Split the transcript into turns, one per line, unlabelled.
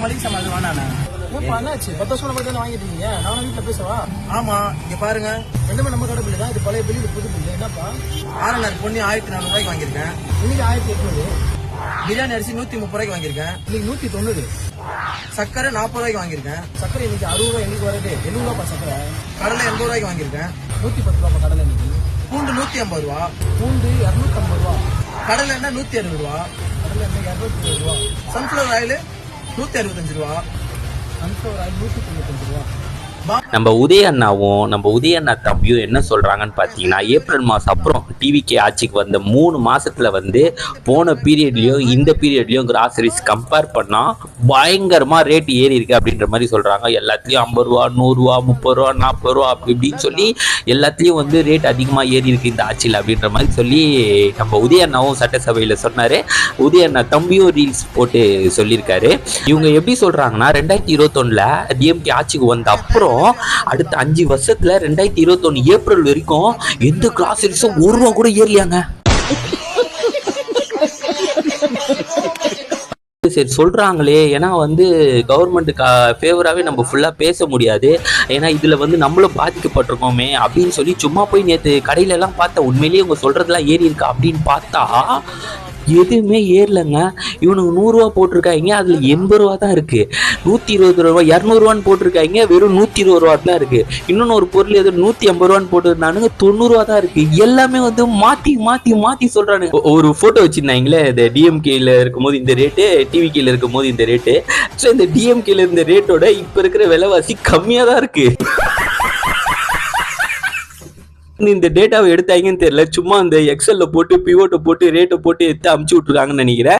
மளிகை சாமான் வேணாண்ணா.
என்னாச்சு? 10 வருஷம் நம்ம தானே வாங்கிட்டு இருக்கீங்க. நானும் வீட்டில் பேசவா?
ஆமா, இங்க பாருங்க.
ரெண்டுமே நம்ம கடை பில்லு தான். இது பழைய பில்லு, புது பில்லு. என்னப்பா?
ஆரநாள் பொண்ணு 1400 வாங்கியிருக்கேன்.
இன்னைக்கு 1800.
பிரியாணி அரிசி 130 வாங்கியிருக்கேன்.
இன்னைக்கு 190.
சக்கரை 40 வாங்கியிருக்கேன்.
சக்கரை இன்னைக்கு 60 எங்களுக்கு வருது. 70 சக்கரை.
கடலை 80 வாங்கியிருக்கேன்.
110 கடலை இன்னைக்கு.
பூண்டு 150.
பூண்டு 250.
கடலை எண்ணெய் 160.
கடலை எண்ணெய் 220.
Sunflower oil 165.
Sunflower oil 195.
நம்ம உதய அண்ணாவும் நம்ம உதய அண்ணா தம்பியும் என்ன சொல்கிறாங்கன்னு பார்த்தீங்கன்னா, ஏப்ரல் மாதம் அப்புறம் டிவிகே ஆட்சிக்கு வந்த 3 மாதத்தில் வந்து போன பீரியட்லேயும் இந்த பீரியட்லேயும் கிராசரிஸ் கம்பேர் பண்ணால் பயங்கரமாக ரேட் ஏறி இருக்குது அப்படின்ற மாதிரி சொல்கிறாங்க. எல்லாத்துலேயும் 50 ரூபா, 100 ரூபா, 30 ரூபா, 40 ரூபா அப்படி இப்படின்னு சொல்லி எல்லாத்துலேயும் வந்து ரேட் அதிகமாக ஏறி இருக்குது இந்த ஆட்சியில் அப்படின்ற மாதிரி சொல்லி நம்ம உதய அண்ணாவும் சட்டசபையில் சொன்னார். உதய அண்ணா தம்பியும் ரீல்ஸ் போட்டு சொல்லியிருக்காரு. இவங்க எப்படி சொல்கிறாங்கன்னா, 2021 டிஎம்கே ஆட்சிக்கு வந்த அப்புறம் அடுத்த 5 வருஷத்துல 2021 ஏப்ரல் வரைக்கும் எந்த கிராசரிஸும் 1 ரூபா கூட ஏறலையாங்க. சரி சொல்றாங்களே, ஏன்னா வந்து கவர்மெண்ட்டுக்கு ஃபேவராகவே நம்ம ஃபுல்லாக பேச முடியாது, ஏன்னா இதில் வந்து நம்மளும் பாதிக்கப்பட்டிருக்கோமே அப்படின்னு சொல்லி சும்மா போய் நேற்று கடையிலலாம் பார்த்தா உண்மையிலேயே இவங்க சொல்கிறதுலாம் ஏறி இருக்கா அப்படின்னு பார்த்தா எதுவுமே ஏறலைங்க. இவனுக்கு 100 ரூபா போட்டிருக்காங்க, அதில் 80 ரூபா தான் இருக்குது. 120 ரூபா 200 ரூபான்னு போட்டிருக்காங்க, வெறும் 120 ரூபா தான் இருக்குது. இன்னொன்று ஒரு பொருள் எதோ 150 ரூபான்னு போட்டுருந்தானுங்க, 90 ரூபா தான் இருக்குது. எல்லாமே வந்து மாற்றி மாற்றி மாற்றி சொல்கிறானுங்க. ஒரு ஃபோட்டோ வச்சுருந்தாங்களே, இந்த டிஎம்கேயில் இருக்கும்போது இந்த ரேட்டு, டிவிகேயில் இருக்கும்போது இந்த ரேட்டு. ஸோ இந்த டிஎம்கேயில் இருந்த ரேட்டோட இப்போ இருக்கிற விலைவாசி கம்மியாக தான் இருக்குது. இந்த டேட்டாவை எடுத்தாங்கன்னு தெரியல, சும்மா அந்த எக்ஸல்ல போட்டு பிவோட்டை போட்டு ரேட்டை போட்டு எடுத்து அமுச்சு விட்டுருக்காங்கன்னு நினைக்கிறேன்.